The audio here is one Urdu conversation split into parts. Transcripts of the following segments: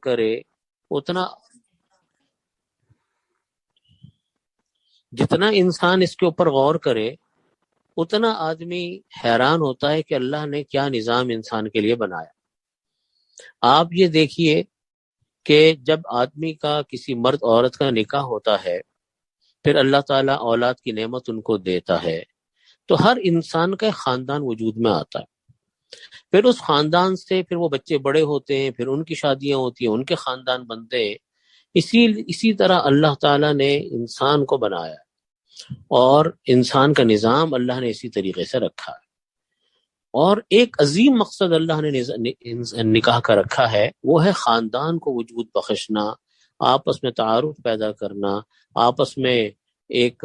کرے اتنا جتنا انسان اس کے اوپر غور کرے اتنا آدمی حیران ہوتا ہے کہ اللہ نے کیا نظام انسان کے لیے بنایا۔ آپ یہ دیکھیے کہ جب آدمی کا کسی مرد عورت کا نکاح ہوتا ہے، پھر اللہ تعالیٰ اولاد کی نعمت ان کو دیتا ہے، تو ہر انسان کا ایک خاندان وجود میں آتا ہے۔ پھر اس خاندان سے پھر وہ بچے بڑے ہوتے ہیں، پھر ان کی شادیاں ہوتی ہیں، ان کے خاندان بنتے ہیں۔ اسی طرح اللہ تعالیٰ نے انسان کو بنایا اور انسان کا نظام اللہ نے اسی طریقے سے رکھا ہے۔ اور ایک عظیم مقصد اللہ نے نکاح کا رکھا ہے، وہ ہے خاندان کو وجود بخشنا، آپس میں تعارف پیدا کرنا، آپس میں ایک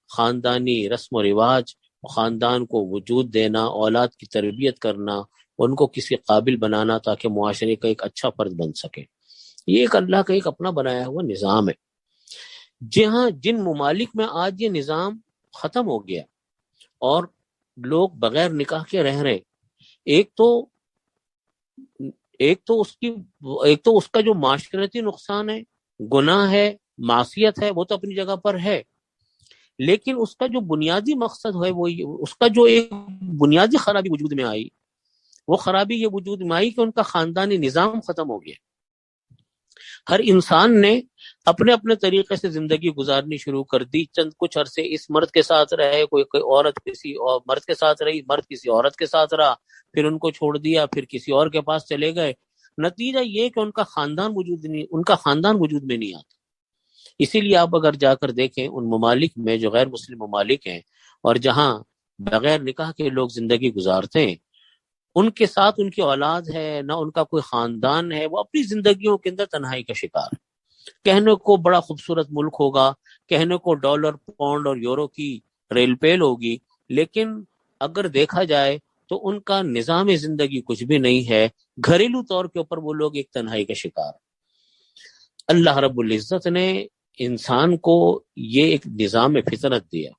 خاندانی رسم و رواج، خاندان کو وجود دینا، اولاد کی تربیت کرنا، ان کو کسی قابل بنانا تاکہ معاشرے کا ایک اچھا فرد بن سکے۔ یہ ایک اللہ کا ایک اپنا بنایا ہوا نظام ہے۔ جہاں جن ممالک میں آج یہ نظام ختم ہو گیا اور لوگ بغیر نکاح کے رہ رہے، ایک تو اس کا جو معاشرتی نقصان ہے، گناہ ہے، معصیت ہے، وہ تو اپنی جگہ پر ہے، لیکن اس کا جو بنیادی مقصد ہے، وہ اس کا جو ایک بنیادی خرابی وجود میں آئی، وہ خرابی یہ وجود میں آئی کہ ان کا خاندانی نظام ختم ہو گیا۔ ہر انسان نے اپنے اپنے طریقے سے زندگی گزارنی شروع کر دی۔ چند کچھ عرصے اس مرد کے ساتھ رہے، کوئی عورت کسی اور مرد کے ساتھ رہی، مرد کسی عورت کے ساتھ رہا، پھر ان کو چھوڑ دیا، پھر کسی اور کے پاس چلے گئے۔ نتیجہ یہ کہ ان کا خاندان وجود میں نہیں آتا۔ اسی لیے آپ اگر جا کر دیکھیں ان ممالک میں جو غیر مسلم ممالک ہیں اور جہاں بغیر نکاح کے لوگ زندگی گزارتے ہیں، ان کے ساتھ ان کی اولاد ہے نہ ان کا کوئی خاندان ہے، وہ اپنی زندگیوں کے اندر تنہائی کا شکار ہے۔ کہنے کو بڑا خوبصورت ملک ہوگا، کہنے کو ڈالر، پاؤنڈ اور یورو کی ریل پیل ہوگی، لیکن اگر دیکھا جائے تو ان کا نظام زندگی کچھ بھی نہیں ہے۔ گھریلو طور کے اوپر وہ لوگ ایک تنہائی کا شکار ہیں۔ اللہ رب العزت نے انسان کو یہ ایک نظام فطرت دیا۔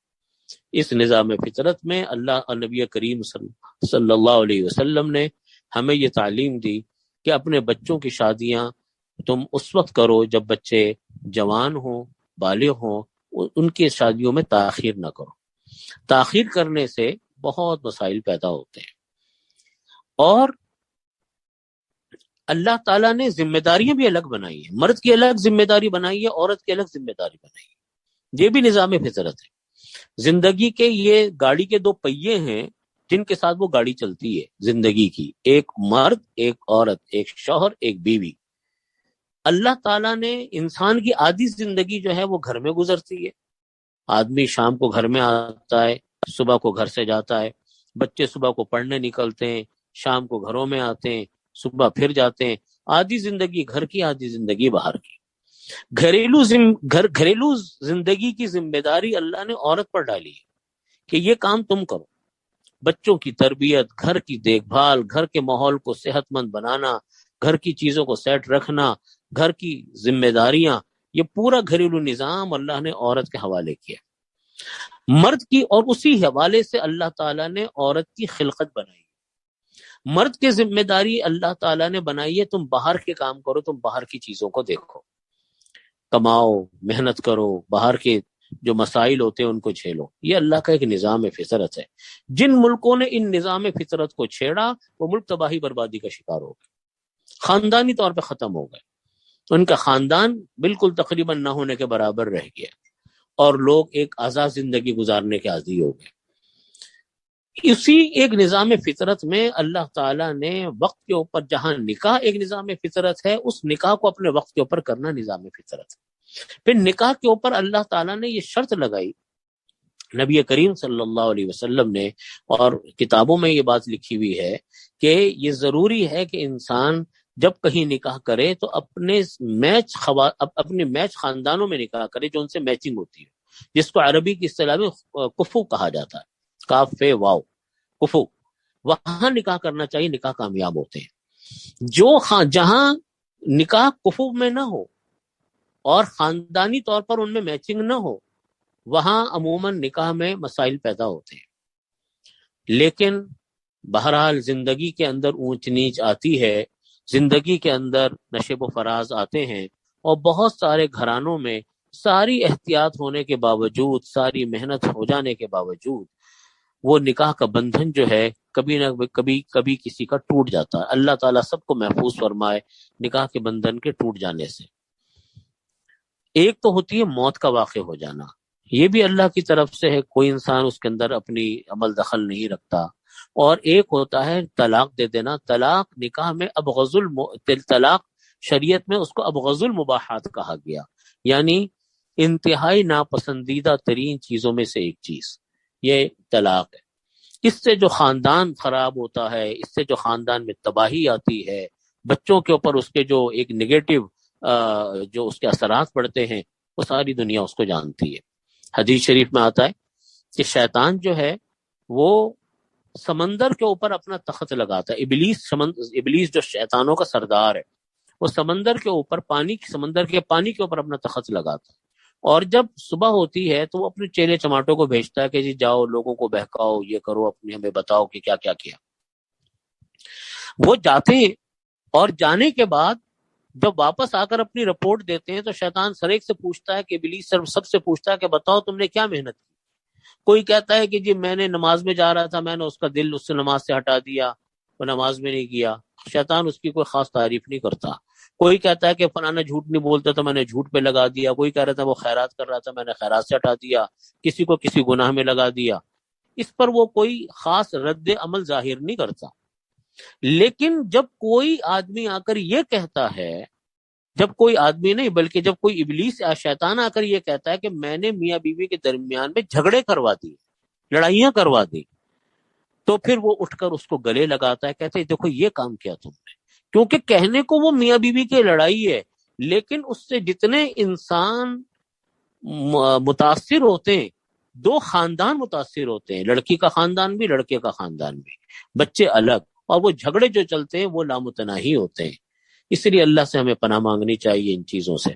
اس نظام فطرت میں اللہ نبی کریم صلی اللہ علیہ وسلم نے ہمیں یہ تعلیم دی کہ اپنے بچوں کی شادیاں تم اس وقت کرو جب بچے جوان ہوں، بالغ ہوں، ان کی شادیوں میں تاخیر نہ کرو۔ تاخیر کرنے سے بہت مسائل پیدا ہوتے ہیں۔ اور اللہ تعالیٰ نے ذمہ داریاں بھی الگ بنائی ہیں، مرد کی الگ ذمہ داری بنائی ہے، عورت کی الگ ذمہ داری بنائی ہے۔ یہ بھی نظام فطرت ہے۔ زندگی کے یہ گاڑی کے دو پہیے ہیں جن کے ساتھ وہ گاڑی چلتی ہے زندگی کی، ایک مرد، ایک عورت، ایک شوہر، ایک بیوی۔ اللہ تعالیٰ نے انسان کی آدھی زندگی جو ہے وہ گھر میں گزرتی ہے۔ آدمی شام کو گھر میں آتا ہے، صبح کو گھر سے جاتا ہے، بچے صبح کو پڑھنے نکلتے ہیں، شام کو گھروں میں آتے ہیں، صبح پھر جاتے ہیں۔ آدھی زندگی گھر کی، آدھی زندگی باہر کی۔ گھریلو زندگی کی ذمہ داری اللہ نے عورت پر ڈالی ہے کہ یہ کام تم کرو۔ بچوں کی تربیت، گھر کی دیکھ بھال، گھر کے ماحول کو صحت مند بنانا، گھر کی چیزوں کو سیٹ رکھنا، گھر کی ذمہ داریاں، یہ پورا گھریلو نظام اللہ نے عورت کے حوالے کیا۔ مرد کی، اور اسی حوالے سے اللہ تعالیٰ نے عورت کی خلقت بنائی۔ مرد کی ذمہ داری اللہ تعالیٰ نے بنائی ہے تم باہر کے کام کرو، تم باہر کی چیزوں کو دیکھو، کماؤ، محنت کرو، باہر کے جو مسائل ہوتے ہیں ان کو جھیلو۔ یہ اللہ کا ایک نظام فطرت ہے۔ جن ملکوں نے ان نظام فطرت کو چھیڑا وہ ملک تباہی بربادی کا شکار ہو گئے، خاندانی طور پہ ختم ہو گئے، ان کا خاندان بالکل تقریباً نہ ہونے کے برابر رہ گیا اور لوگ ایک آزاد زندگی گزارنے کے عادی ہو گئے۔ اسی ایک نظام فطرت میں اللہ تعالیٰ نے وقت کے اوپر، جہاں نکاح ایک نظام فطرت ہے، اس نکاح کو اپنے وقت کے اوپر کرنا نظام فطرت ہے۔ پھر نکاح کے اوپر اللہ تعالیٰ نے یہ شرط لگائی، نبی کریم صلی اللہ علیہ وسلم نے، اور کتابوں میں یہ بات لکھی ہوئی ہے کہ یہ ضروری ہے کہ انسان جب کہیں نکاح کرے تو اپنے میچ خاندانوں میں نکاح کرے جو ان سے میچنگ ہوتی ہے، جس کو عربی کی اصطلاح میں کفو کہا جاتا ہے، کاف فے واو، کفو۔ وہاں نکاح کرنا چاہیے، نکاح کامیاب ہوتے ہیں۔ جہاں نکاح کفو میں نہ ہو اور خاندانی طور پر ان میں میچنگ نہ ہو، وہاں عموماً نکاح میں مسائل پیدا ہوتے ہیں۔ لیکن بہرحال زندگی کے اندر اونچ نیچ آتی ہے، زندگی کے اندر نشیب و فراز آتے ہیں، اور بہت سارے گھرانوں میں ساری احتیاط ہونے کے باوجود، ساری محنت ہو جانے کے باوجود، وہ نکاح کا بندھن جو ہے کبھی نہ کبھی کسی کا ٹوٹ جاتا ہے۔ اللہ تعالیٰ سب کو محفوظ فرمائے نکاح کے بندھن کے ٹوٹ جانے سے۔ ایک تو ہوتی ہے موت کا واقع ہو جانا، یہ بھی اللہ کی طرف سے ہے، کوئی انسان اس کے اندر اپنی عمل دخل نہیں رکھتا۔ اور ایک ہوتا ہے طلاق دے دینا۔ طلاق نکاح میں طلاق شریعت میں اس کو ابغض المباحات کہا گیا، یعنی انتہائی ناپسندیدہ ترین چیزوں میں سے ایک چیز یہ طلاق ہے۔ اس سے جو خاندان خراب ہوتا ہے، اس سے جو خاندان میں تباہی آتی ہے، بچوں کے اوپر اس کے جو ایک نگیٹو جو اس کے اثرات پڑتے ہیں، وہ ساری دنیا اس کو جانتی ہے۔ حدیث شریف میں آتا ہے کہ شیطان جو ہے وہ سمندر کے اوپر اپنا تخت لگاتا ہے۔ ابلیس جو شیطانوں کا سردار ہے، وہ سمندر کے اوپر سمندر کے پانی کے اوپر اپنا تخت لگاتا ہے، اور جب صبح ہوتی ہے تو وہ اپنے چیلے چماٹوں کو بھیجتا ہے کہ جی جاؤ لوگوں کو بہکاؤ، یہ کرو، اپنے ہمیں بتاؤ کہ کیا کیا کیا۔ وہ جاتے ہیں، اور جانے کے بعد جب واپس آ کر اپنی رپورٹ دیتے ہیں تو شیطان سر ایک سے پوچھتا ہے کہ ابلیس سب سے پوچھتا ہے کہ بتاؤ تم نے کیا محنت کی۔ کوئی کہتا ہے کہ جی میں نے نماز میں جا رہا تھا، میں نے اس کا دل اس سے نماز سے ہٹا دیا، وہ نماز میں نہیں کیا۔ شیطان اس کی کوئی خاص تعریف نہیں کرتا۔ کوئی کہتا ہے کہ فلانا جھوٹ نہیں بولتا تو میں نے جھوٹ پہ لگا دیا۔ کوئی کہہ رہا تھا وہ خیرات کر رہا تھا، میں نے خیرات سے ہٹا دیا۔ کسی کو کسی گناہ میں لگا دیا۔ اس پر وہ کوئی خاص رد عمل ظاہر نہیں کرتا۔ لیکن جب کوئی آدمی آ کر یہ کہتا ہے، جب کوئی آدمی نہیں بلکہ جب کوئی ابلیس یا شیطان آ کر یہ کہتا ہے کہ میں نے میاں بیوی کے درمیان میں جھگڑے کروا دی، لڑائیاں کروا دی، تو پھر وہ اٹھ کر اس کو گلے لگاتا ہے، کہتے ہیں دیکھو یہ کام کیا تم نے۔ کیونکہ کہنے کو وہ میاں بیوی کی لڑائی ہے، لیکن اس سے جتنے انسان متاثر ہوتے ہیں، دو خاندان متاثر ہوتے ہیں، لڑکی کا خاندان بھی لڑکے کا خاندان بھی، بچے الگ، اور وہ جھگڑے جو چلتے ہیں وہ لامتناہی ہوتے ہیں۔ اس لیے اللہ سے ہمیں پناہ مانگنی چاہیے ان چیزوں سے۔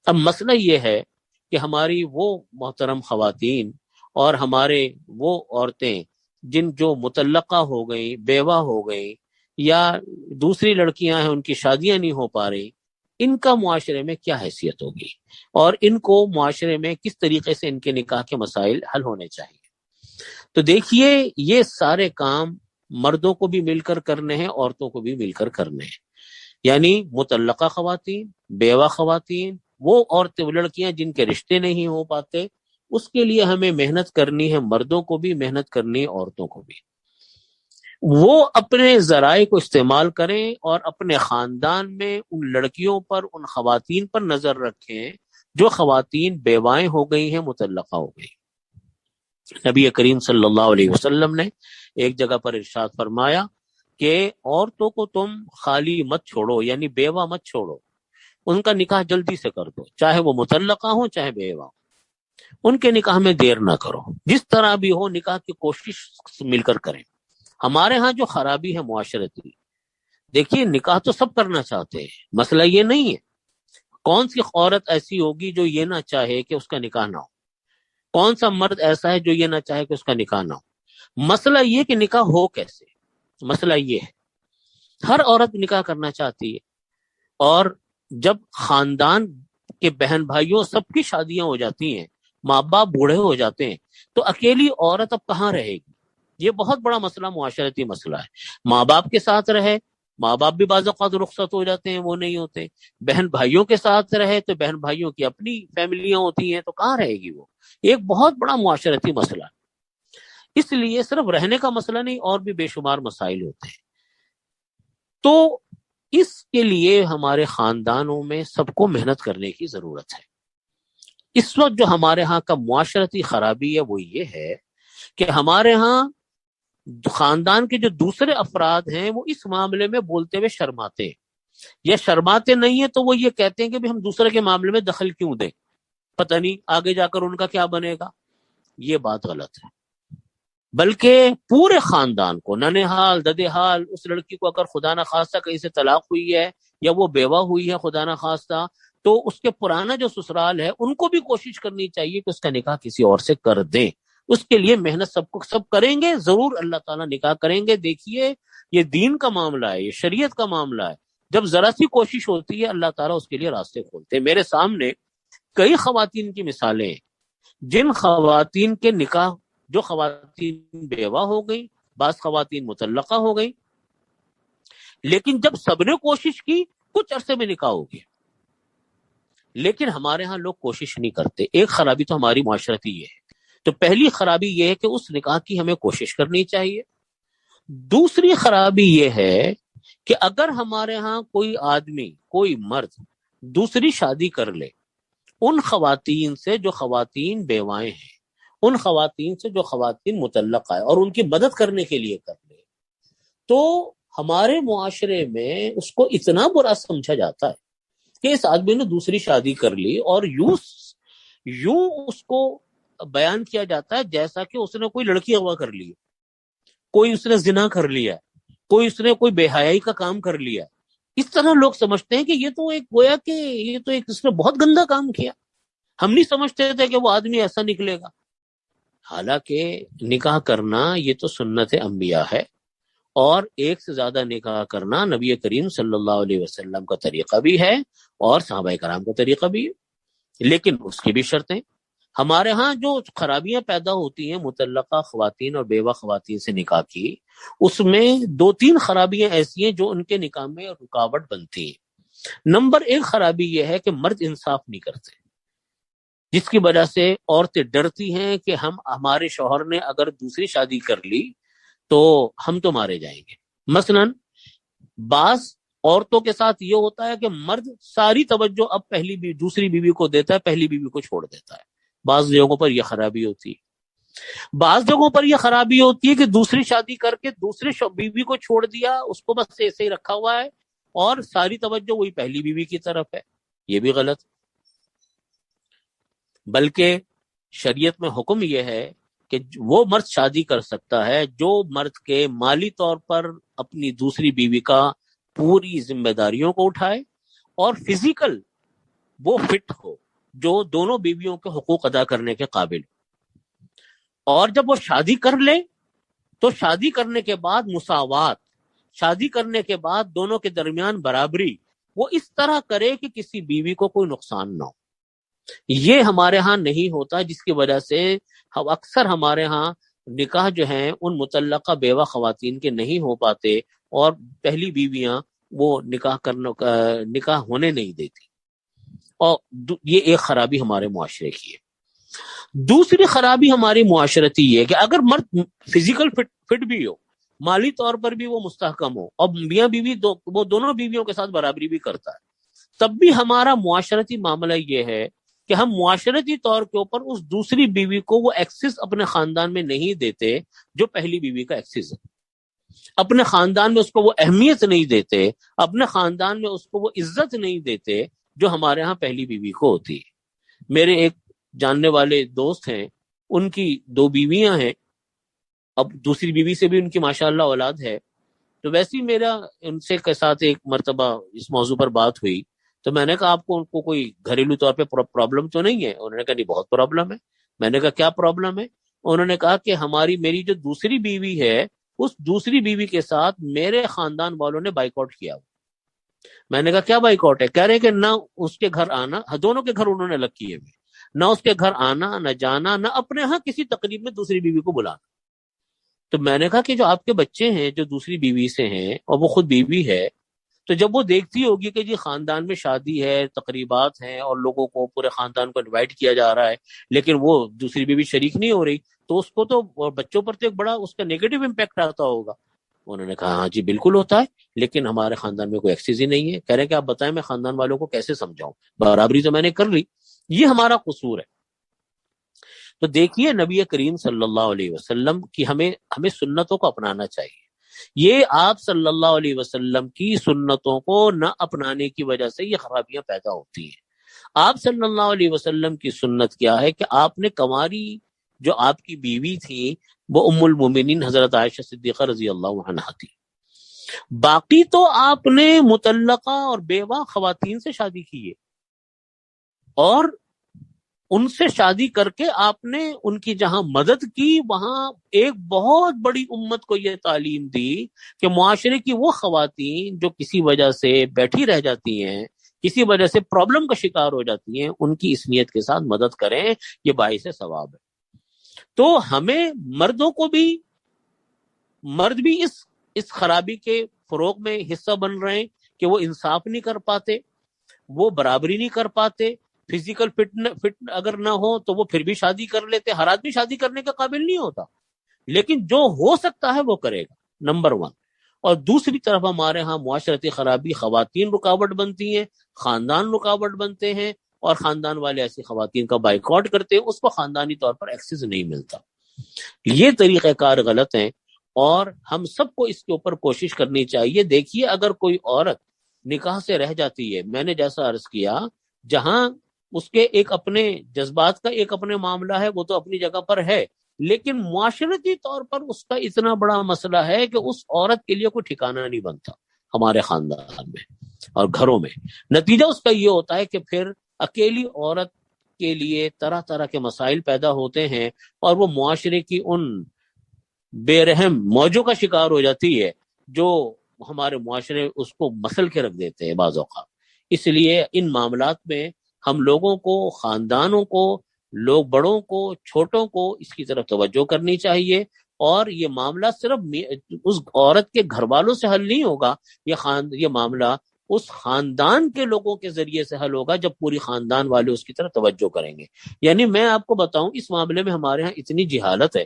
اب مسئلہ یہ ہے کہ ہماری وہ محترم خواتین اور ہمارے وہ عورتیں جو مطلقہ ہو گئیں، بیوہ ہو گئیں، یا دوسری لڑکیاں ہیں ان کی شادیاں نہیں ہو پا رہی، ان کا معاشرے میں کیا حیثیت ہوگی، اور ان کو معاشرے میں کس طریقے سے ان کے نکاح کے مسائل حل ہونے چاہیے۔ تو دیکھیے یہ سارے کام مردوں کو بھی مل کر کرنے ہیں، عورتوں کو بھی مل کر کرنے ہیں، یعنی مطلقہ خواتین، بیوہ خواتین، وہ عورتیں، وہ لڑکیاں جن کے رشتے نہیں ہو پاتے، اس کے لیے ہمیں محنت کرنی ہے، مردوں کو بھی محنت کرنی ہے، عورتوں کو بھی۔ وہ اپنے ذرائع کو استعمال کریں اور اپنے خاندان میں ان لڑکیوں پر، ان خواتین پر نظر رکھیں جو خواتین بیوائیں ہو گئی ہیں، مطلقہ ہو گئی۔ نبی کریم صلی اللہ علیہ وسلم نے ایک جگہ پر ارشاد فرمایا کہ عورتوں کو تم خالی مت چھوڑو، یعنی بیوہ مت چھوڑو، ان کا نکاح جلدی سے کر دو، چاہے وہ مطلقہ ہوں چاہے بیوہ ہوں، ان کے نکاح میں دیر نہ کرو، جس طرح بھی ہو نکاح کی کوشش مل کر کریں۔ ہمارے ہاں جو خرابی ہے معاشرتی، دیکھیے نکاح تو سب کرنا چاہتے ہیں، مسئلہ یہ نہیں ہے، کون سی عورت ایسی ہوگی جو یہ نہ چاہے کہ اس کا نکاح نہ ہو، کون سا مرد ایسا ہے جو یہ نہ چاہے کہ اس کا نکاح نہ ہو۔ مسئلہ یہ کہ نکاح ہو کیسے، مسئلہ یہ ہے ہر عورت نکاح کرنا چاہتی ہے، اور جب خاندان کے بہن بھائیوں سب کی شادیاں ہو جاتی ہیں، ماں باپ بوڑھے ہو جاتے ہیں، تو اکیلی عورت اب کہاں رہے گی؟ یہ بہت بڑا مسئلہ، معاشرتی مسئلہ ہے۔ ماں باپ کے ساتھ رہے، ماں باپ بھی بعض اوقات رخصت ہو جاتے ہیں، وہ نہیں ہوتے، بہن بھائیوں کے ساتھ رہے تو بہن بھائیوں کی اپنی فیملیاں ہوتی ہیں، تو کہاں رہے گی وہ؟ ایک بہت بڑا معاشرتی مسئلہ ہے۔ اس لیے صرف رہنے کا مسئلہ نہیں، اور بھی بے شمار مسائل ہوتے ہیں۔ تو اس کے لیے ہمارے خاندانوں میں سب کو محنت کرنے کی ضرورت ہے۔ اس وقت جو ہمارے ہاں کا معاشرتی خرابی ہے وہ یہ ہے کہ ہمارے ہاں خاندان کے جو دوسرے افراد ہیں وہ اس معاملے میں بولتے ہوئے شرماتے ہیں، یا شرماتے نہیں ہیں تو وہ یہ کہتے ہیں کہ ہم دوسرے کے معاملے میں دخل کیوں دیں، پتہ نہیں آگے جا کر ان کا کیا بنے گا۔ یہ بات غلط ہے، بلکہ پورے خاندان کو، ننہال ددہال، اس لڑکی کو اگر خدا نخواستہ کہیں سے طلاق ہوئی ہے یا وہ بیوہ ہوئی ہے خدا نخواستہ، تو اس کے پرانا جو سسرال ہے ان کو بھی کوشش کرنی چاہیے کہ اس کا نکاح کسی اور سے کر دیں۔ اس کے لیے محنت سب کریں گے، ضرور اللہ تعالیٰ نکاح کریں گے۔ دیکھیے یہ دین کا معاملہ ہے، یہ شریعت کا معاملہ ہے، جب ذرا سی کوشش ہوتی ہے اللہ تعالیٰ اس کے لیے راستے کھولتے ہیں۔ میرے سامنے کئی خواتین کی مثالیں ہیں جن خواتین کے نکاح، جو خواتین بیوہ ہو گئی، بعض خواتین مطلقہ ہو گئی، لیکن جب سب نے کوشش کی کچھ عرصے میں نکاح ہو گیا۔ لیکن ہمارے ہاں لوگ کوشش نہیں کرتے۔ ایک خرابی تو ہماری معاشرتی یہ ہے۔ تو پہلی خرابی یہ ہے کہ اس نکاح کی ہمیں کوشش کرنی چاہیے۔ دوسری خرابی یہ ہے کہ اگر ہمارے ہاں کوئی آدمی، کوئی مرد دوسری شادی کر لے ان خواتین سے جو خواتین بیوائیں ہیں، ان خواتین سے جو خواتین مطلقہ ہیں، اور ان کی مدد کرنے کے لیے کر لے، تو ہمارے معاشرے میں اس کو اتنا برا سمجھا جاتا ہے کہ اس آدمی نے دوسری شادی کر لی، اور یوں اس کو بیان کیا جاتا ہے جیسا کہ اس نے کوئی لڑکی اغوا کر لی، کوئی اس نے زنا کر لیا، کوئی اس نے کوئی بے حیائی کا کام کر لیا۔ اس طرح لوگ سمجھتے ہیں کہ یہ تو ایک گویا کہ یہ تو ایک اس نے بہت گندا کام کیا۔ ہم نہیں سمجھتے تھے کہ وہ آدمی ایسا نکلے گا۔ حالانکہ نکاح کرنا یہ تو سنت انبیاء ہے، اور ایک سے زیادہ نکاح کرنا نبی کریم صلی اللہ علیہ وسلم کا طریقہ بھی ہے اور صحابہ کرام کا طریقہ بھی ہے، لیکن اس کی بھی شرطیں۔ ہمارے ہاں جو خرابیاں پیدا ہوتی ہیں مطلقہ خواتین اور بیوہ خواتین سے نکاح کی، اس میں 2-3 خرابیاں ایسی ہیں جو ان کے نکاح میں رکاوٹ بنتی ہیں۔ نمبر 1 خرابی یہ ہے کہ مرد انصاف نہیں کرتے، جس کی وجہ سے عورتیں ڈرتی ہیں کہ ہمارے شوہر نے اگر دوسری شادی کر لی تو ہم تو مارے جائیں گے۔ مثلا بعض عورتوں کے ساتھ یہ ہوتا ہے کہ مرد ساری توجہ اب دوسری بیوی کو دیتا ہے، پہلی بیوی کو چھوڑ دیتا ہے۔ بعض جگہوں پر یہ خرابی ہوتی ہے۔ بعض جگہوں پر یہ خرابی ہوتی ہے کہ دوسری شادی کر کے دوسرے بیوی کو چھوڑ دیا، اس کو بس ایسے ہی رکھا ہوا ہے، اور ساری توجہ وہی پہلی بیوی کی طرف ہے۔ یہ بھی غلط۔ بلکہ شریعت میں حکم یہ ہے کہ وہ مرد شادی کر سکتا ہے جو مرد کے مالی طور پر اپنی دوسری بیوی کا پوری ذمہ داریوں کو اٹھائے، اور فزیکل وہ فٹ ہو، جو دونوں بیویوں کے حقوق ادا کرنے کے قابل۔ اور جب وہ شادی کر لے تو شادی کرنے کے بعد مساوات، شادی کرنے کے بعد دونوں کے درمیان برابری، وہ اس طرح کرے کہ کسی بیوی کو کوئی نقصان نہ ہو۔ یہ ہمارے ہاں نہیں ہوتا، جس کی وجہ سے اکثر ہمارے ہاں نکاح جو ہیں ان مطلقہ بیوہ خواتین کے نہیں ہو پاتے، اور پہلی بیویاں وہ نکاح ہونے نہیں دیتی، اور یہ ایک خرابی ہمارے معاشرے کی ہے۔ دوسری خرابی ہماری معاشرتی یہ ہے کہ اگر مرد فزیکل فٹ بھی ہو، مالی طور پر بھی وہ مستحکم ہو، اور میاں بیوی وہ دونوں بیویوں کے ساتھ برابری بھی کرتا ہے، تب بھی ہمارا معاشرتی معاملہ یہ ہے کہ ہم معاشرتی طور کے اوپر اس دوسری بیوی کو وہ ایکسس اپنے خاندان میں نہیں دیتے جو پہلی بیوی کا ایکسس ہے۔ اپنے خاندان میں اس کو وہ اہمیت نہیں دیتے، اپنے خاندان میں اس کو وہ عزت نہیں دیتے جو ہمارے ہاں پہلی بیوی کو ہوتی ہے۔ میرے ایک جاننے والے دوست ہیں، ان کی 2 بیویاں ہیں، اب دوسری بیوی سے بھی ان کی ماشاءاللہ اولاد ہے۔ تو ویسے ہی میرا ان سے کے ساتھ ایک مرتبہ اس موضوع پر بات ہوئی، تو میں نے کہا آپ کو کوئی گھریلو طور پہ پرابلم تو نہیں ہے؟ انہوں نے کہا نہیں، بہت پرابلم ہے۔ میں نے کہا کیا پرابلم ہے؟ انہوں نے کہا کہ میری جو دوسری بیوی ہے، اس دوسری بیوی کے ساتھ میرے خاندان والوں نے بائیکاٹ کیا۔ میں نے کہا کیا بائیکاٹ ہے؟ کہہ رہے کہ نہ اس کے گھر آنا، دونوں کے گھر انہوں نے الگ کیے ہوئے، نہ اس کے گھر آنا، نہ جانا، نہ اپنے ہاں کسی تقریب میں دوسری بیوی کو بلانا۔ تو میں نے کہا کہ جو آپ کے بچے ہیں جو دوسری بیوی سے ہیں اور وہ خود بیوی ہے، تو جب وہ دیکھتی ہوگی کہ جی خاندان میں شادی ہے، تقریبات ہیں، اور لوگوں کو پورے خاندان کو انوائٹ کیا جا رہا ہے، لیکن وہ دوسری بیوی شریک نہیں ہو رہی، تو اس کو تو بچوں پر تو ایک بڑا اس کا نیگیٹو امپیکٹ آتا ہوگا۔ انہوں نے کہا ہاں جی بالکل ہوتا ہے، لیکن ہمارے خاندان میں کوئی ایکسیز ہی نہیں ہے۔ کہہ رہے ہیں کہ آپ بتائیں میں خاندان والوں کو کیسے سمجھاؤں، برابری تو میں نے کر لی، یہ ہمارا قصور ہے۔ تو دیکھیے نبی کریم صلی اللہ علیہ وسلم کی ہمیں سنتوں کو اپنانا چاہیے۔ یہ آپ صلی اللہ علیہ وسلم کی سنتوں کو نہ اپنانے کی وجہ سے یہ خرابیاں پیدا ہوتی ہیں۔ آپ صلی اللہ علیہ وسلم کی سنت کیا ہے کہ آپ نے کنواری جو آپ کی بیوی تھی وہ ام المومنین حضرت عائشہ صدیقہ رضی اللہ عنہا تھی۔ باقی تو آپ نے مطلقہ اور بیوہ خواتین سے شادی کی ہے، اور ان سے شادی کر کے آپ نے ان کی جہاں مدد کی، وہاں ایک بہت بڑی امت کو یہ تعلیم دی کہ معاشرے کی وہ خواتین جو کسی وجہ سے بیٹھی رہ جاتی ہیں، کسی وجہ سے پرابلم کا شکار ہو جاتی ہیں، ان کی اس نیت کے ساتھ مدد کریں، یہ باعث ثواب ہے۔ تو ہمیں مردوں کو بھی، مرد بھی اس خرابی کے فروغ میں حصہ بن رہے ہیں کہ وہ انصاف نہیں کر پاتے، وہ برابری نہیں کر پاتے، فزیکل فٹ اگر نہ ہو تو وہ پھر بھی شادی کر لیتے۔ ہر آدمی شادی کرنے کا قابل نہیں ہوتا، لیکن جو ہو سکتا ہے وہ کرے گا، نمبر 1۔ اور دوسری طرف ہمارے ہاں معاشرتی خرابی، خواتین رکاوٹ بنتی ہیں، خاندان رکاوٹ بنتے ہیں، اور خاندان والے ایسی خواتین کا بائیکاٹ کرتے ہیں، اس کو خاندانی طور پر ایکسس نہیں ملتا۔ یہ طریقہ کار غلط ہیں، اور ہم سب کو اس کے اوپر کوشش کرنی چاہیے۔ دیکھیے، اگر کوئی عورت نکاح سے رہ جاتی ہے، میں نے جیسا عرض کیا، جہاں اس کے ایک اپنے جذبات کا ایک اپنے معاملہ ہے، وہ تو اپنی جگہ پر ہے، لیکن معاشرتی طور پر اس کا اتنا بڑا مسئلہ ہے کہ اس عورت کے لیے کوئی ٹھکانہ نہیں بنتا ہمارے خاندان میں اور گھروں میں۔ نتیجہ اس کا یہ ہوتا ہے کہ پھر اکیلی عورت کے لیے طرح طرح کے مسائل پیدا ہوتے ہیں، اور وہ معاشرے کی ان بے رحم موجوں کا شکار ہو جاتی ہے جو ہمارے معاشرے اس کو مسل کے رکھ دیتے ہیں بعض اوقات۔ اس لیے ان معاملات میں ہم لوگوں کو، خاندانوں کو، لوگ بڑوں کو، چھوٹوں کو اس کی طرف توجہ کرنی چاہیے، اور یہ معاملہ صرف اس عورت کے گھر والوں سے حل نہیں ہوگا، یہ معاملہ اس خاندان کے لوگوں کے ذریعے سے حل ہوگا جب پوری خاندان والے اس کی طرف توجہ کریں گے۔ یعنی میں آپ کو بتاؤں، اس معاملے میں ہمارے ہاں اتنی جہالت ہے،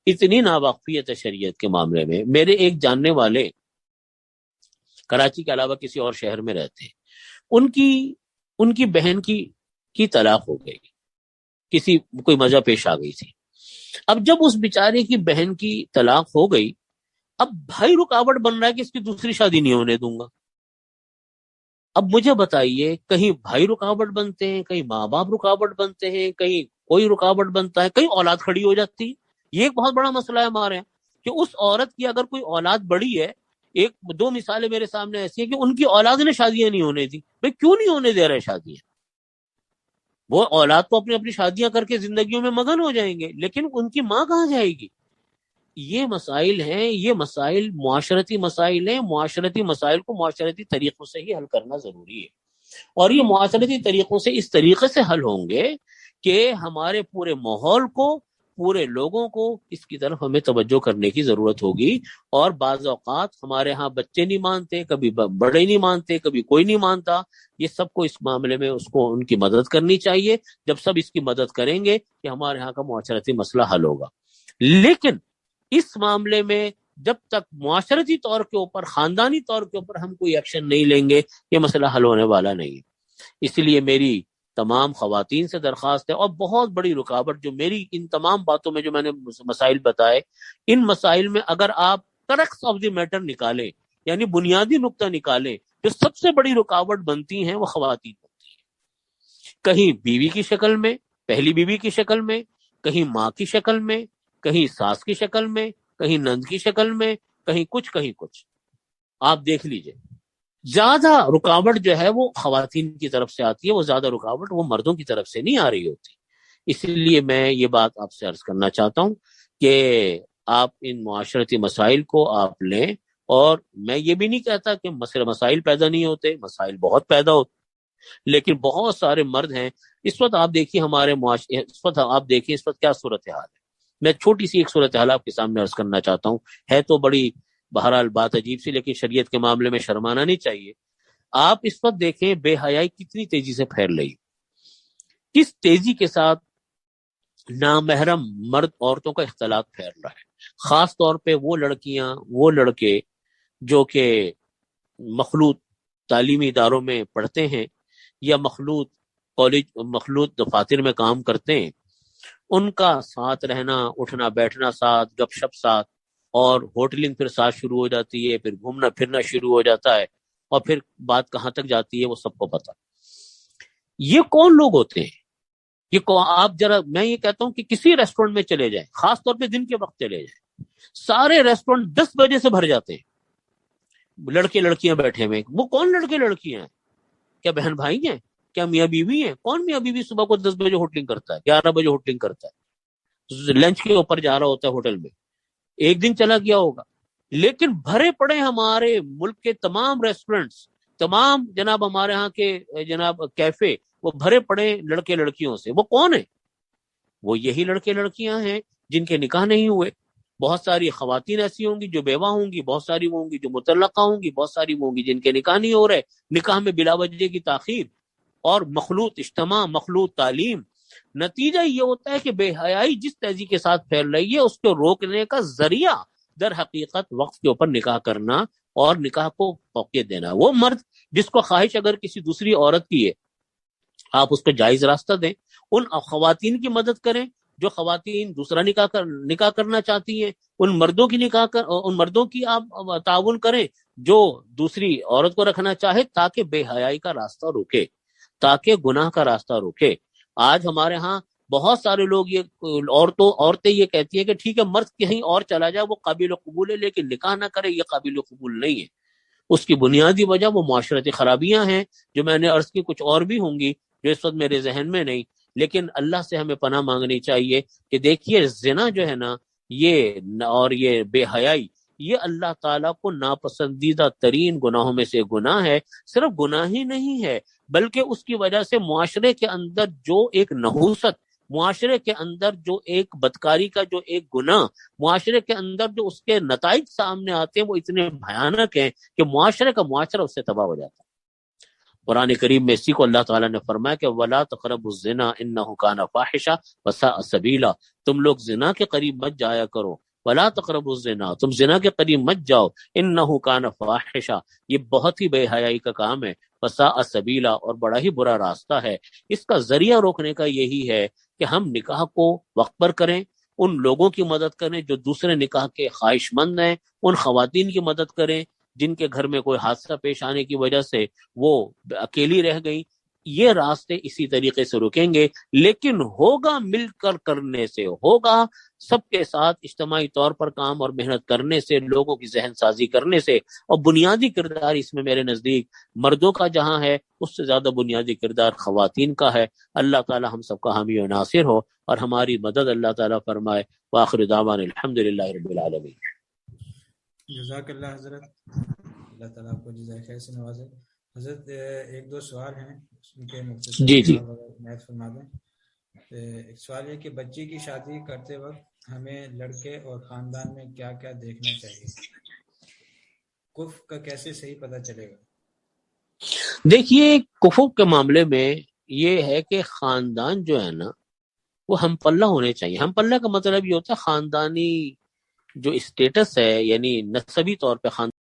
اتنی ناواقفیت ہے شریعت کے معاملے میں۔ میرے ایک جاننے والے کراچی کے علاوہ کسی اور شہر میں رہتے ہیں، ان کی بہن کی طلاق ہو گئی، کوئی وجہ پیش آ گئی تھی۔ اب جب اس بیچارے کی بہن کی طلاق ہو گئی، اب بھائی رکاوٹ بن رہا ہے کہ اس کی دوسری شادی نہیں ہونے دوں گا۔ اب مجھے بتائیے، کہیں بھائی رکاوٹ بنتے ہیں، کہیں ماں باپ رکاوٹ بنتے ہیں، کہیں کوئی رکاوٹ بنتا ہے، کہیں اولاد کھڑی ہو جاتی ہے۔ یہ ایک بہت بڑا مسئلہ ہے ہمارے یہاں کہ اس عورت کی اگر کوئی اولاد بڑی ہے، ایک دو مثالیں میرے سامنے ایسی ہیں کہ ان کی اولاد نے شادیاں نہیں ہونے دی۔ بھائی کیوں نہیں ہونے دے رہے شادیاں؟ وہ اولاد تو اپنی شادیاں کر کے زندگیوں میں مگن ہو جائیں گے، لیکن ان کی ماں کہاں جائے گی؟ یہ مسائل ہیں، یہ مسائل معاشرتی مسائل ہیں۔ معاشرتی مسائل کو معاشرتی طریقوں سے ہی حل کرنا ضروری ہے، اور یہ معاشرتی طریقوں سے اس طریقے سے حل ہوں گے کہ ہمارے پورے ماحول کو، پورے لوگوں کو اس کی طرف ہمیں توجہ کرنے کی ضرورت ہوگی۔ اور بعض اوقات ہمارے ہاں بچے نہیں مانتے، کبھی بڑے نہیں مانتے، کبھی کوئی نہیں مانتا۔ یہ سب کو اس معاملے میں اس کو ان کی مدد کرنی چاہیے۔ جب سب اس کی مدد کریں گے کہ ہمارے ہاں کا معاشرتی مسئلہ حل ہوگا۔ لیکن اس معاملے میں جب تک معاشرتی طور کے اوپر، خاندانی طور کے اوپر ہم کوئی ایکشن نہیں لیں گے، یہ مسئلہ حل ہونے والا نہیں ہے۔ اس لیے میری تمام خواتین سے درخواست ہے، اور بہت بڑی رکاوٹ جو میری ان تمام باتوں میں جو میں نے مسائل بتائے، ان مسائل میں اگر آپ کرکس آف دی میٹر نکالیں، یعنی بنیادی نقطہ نکالیں، جو سب سے بڑی رکاوٹ بنتی ہیں وہ خواتین بنتی ہیں۔ کہیں بیوی کی شکل میں، پہلی بیوی کی شکل میں، کہیں ماں کی شکل میں، کہیں ساس کی شکل میں، کہیں نند کی شکل میں، کہیں کچھ۔ آپ دیکھ لیجئے، زیادہ رکاوٹ جو ہے وہ خواتین کی طرف سے آتی ہے، وہ زیادہ رکاوٹ وہ مردوں کی طرف سے نہیں آ رہی ہوتی۔ اس لیے میں یہ بات آپ سے عرض کرنا چاہتا ہوں کہ آپ ان معاشرتی مسائل کو آپ لیں، اور میں یہ بھی نہیں کہتا کہ مسائل پیدا نہیں ہوتے، مسائل بہت پیدا ہوتے، لیکن بہت سارے مرد ہیں۔ اس وقت آپ دیکھیے ہمارے معاشرے، اس وقت کیا صورتحال ہے۔ میں چھوٹی سی ایک صورتحال آپ کے سامنے عرض کرنا چاہتا ہوں، ہے تو بڑی بہرحال بات عجیب سی، لیکن شریعت کے معاملے میں شرمانا نہیں چاہیے۔ آپ اس وقت دیکھیں بے حیائی کتنی تیزی سے پھیل رہی، کس تیزی کے ساتھ نامحرم مرد عورتوں کا اختلاط پھیل رہا ہے، خاص طور پہ وہ لڑکیاں، وہ لڑکے جو کہ مخلوط تعلیمی اداروں میں پڑھتے ہیں یا مخلوط کالج، مخلوط دفاتر میں کام کرتے ہیں، ان کا ساتھ رہنا، اٹھنا بیٹھنا ساتھ، گپ شپ ساتھ، اور ہوٹلنگ پھر ساتھ شروع ہو جاتی ہے، پھر گھومنا پھرنا شروع ہو جاتا ہے، اور پھر بات کہاں تک جاتی ہے وہ سب کو پتا۔ یہ کون لوگ ہوتے ہیں؟ آپ ذرا، میں یہ کہتا ہوں کہ کسی ریسٹورینٹ میں چلے جائیں، خاص طور پہ دن کے وقت چلے جائیں، سارے ریسٹورینٹ 10 بجے سے بھر جاتے ہیں، لڑکے لڑکیاں بیٹھے ہوئے۔ وہ کون لڑکے لڑکیاں ہیں؟ کیا بہن بھائی ہیں؟ کیا میاں بیوی ہیں؟ کون میاں بیوی صبح کو 10 بجے ہوٹلنگ کرتا ہے، 11 بجے ہوٹلنگ کرتا ہے، لنچ کے اوپر جا رہا ہوتا ہے ہوٹل میں، ایک دن چلا گیا ہوگا. لیکن بھرے پڑے ہمارے ملک کے تمام ریسٹورنٹس، تمام جناب ہمارے ہاں کے جناب کیفے، وہ بھرے پڑے لڑکے لڑکیوں سے. وہ کون ہے؟ وہ یہی لڑکے لڑکیاں ہیں جن کے نکاح نہیں ہوئے. بہت ساری خواتین ایسی ہوں گی جو بیوہ ہوں گی، بہت ساری وہ ہوں گی جو مطلقہ ہوں گی، بہت ساری وہ ہوں گی جن کے نکاح نہیں ہو رہے، نکاح میں بلا وجہ کی تاخیر اور مخلوط اجتماع، مخلوط تعلیم. نتیجہ یہ ہوتا ہے کہ بے حیائی جس تیزی کے ساتھ پھیل رہی ہے اس کو روکنے کا ذریعہ در حقیقت وقت کے اوپر نکاح کرنا اور نکاح کو فوقیت دینا. وہ مرد جس کو خواہش اگر کسی دوسری عورت کی ہے، آپ اس کو جائز راستہ دیں. ان خواتین کی مدد کریں جو خواتین دوسرا نکاح کرنا چاہتی ہیں. ان مردوں کی آپ تعاون کریں جو دوسری عورت کو رکھنا چاہے، تاکہ بے حیائی کا راستہ روکے، تاکہ گناہ کا راستہ روکے. آج ہمارے ہاں بہت سارے لوگ عورتیں یہ کہتی ہیں کہ ٹھیک ہے مرد کہیں اور چلا جائے وہ قابل قبول ہے، لیکن نکاح نہ کرے، یہ قابل قبول نہیں ہے. اس کی بنیادی وجہ وہ معاشرتی خرابیاں ہیں جو میں نے عرض کی، کچھ اور بھی ہوں گی جو اس وقت میرے ذہن میں نہیں. لیکن اللہ سے ہمیں پناہ مانگنی چاہیے کہ دیکھیے زنا جو ہے نا، یہ بے حیائی، یہ اللہ تعالیٰ کو ناپسندیدہ ترین گناہوں میں سے گناہ ہے. صرف گناہ ہی نہیں ہے بلکہ اس کی وجہ سے معاشرے کے اندر جو ایک نحوست، معاشرے کے اندر جو ایک بدکاری کا جو ایک گناہ، معاشرے کے اندر جو اس کے نتائج سامنے آتے ہیں وہ اتنے بھیانک ہیں کہ معاشرے کا معاشرہ اس سے تباہ ہو جاتا ہے. قرآن کریم میں اسی کو اللہ تعالیٰ نے فرمایا کہ وَلَا تَقْرَبُوا الزِّنَا إِنَّهُ كَانَ فَاحِشًا وَسَاءَ سَبِيلًا. تم لوگ زنا کے قریب مت جایا کرو. وَلَا تَقْرَبُوا الزِّنَا، تم زنا کے قریب مت جاؤ. إِنَّهُ كَانَ فَاحِشًا، یہ بہت ہی بے حیائی کا کام ہے. وَسَاءَ سَبِيلًا، اور بڑا ہی برا راستہ ہے. اس کا ذریعہ روکنے کا یہی ہے کہ ہم نکاح کو وقت پر کریں، ان لوگوں کی مدد کریں جو دوسرے نکاح کے خواہش مند ہیں، ان خواتین کی مدد کریں جن کے گھر میں کوئی حادثہ پیش آنے کی وجہ سے وہ اکیلی رہ گئی. یہ راستے اسی طریقے سے رکیں گے، لیکن ہوگا مل کر کرنے سے، ہوگا سب کے ساتھ اجتماعی طور پر کام اور محنت کرنے سے، لوگوں کی ذہن سازی کرنے سے. اور بنیادی کردار اس میں میرے نزدیک مردوں کا جہاں ہے اس سے زیادہ بنیادی کردار خواتین کا ہے. اللہ تعالی ہم سب کا حامی و ناصر ہو اور ہماری مدد اللہ تعالی فرمائے. وآخر دعوانا الحمدللہ رب العالمین. جزاک اللہ حضرت، اللہ تعالیٰ آپ کو جزائے خیر سے نوازے. حضرت ایک دو سوال ہیں، ان کے مختصر جی جواب اگر عنایت فرما دیں. ایک سوال یہ کہ بچی کی شادی کرتے وقت ہمیں لڑکے اور خاندان میں کیا کیا دیکھنا چاہیے؟ کفر کا کیسے صحیح پتہ چلے گا؟ دیکھیے کفر کے معاملے میں یہ ہے کہ خاندان جو ہے نا وہ ہم پلہ ہونے چاہیے. ہم پلہ کا مطلب یہ ہوتا ہے خاندانی جو اسٹیٹس ہے، یعنی نسبی طور پہ خاندان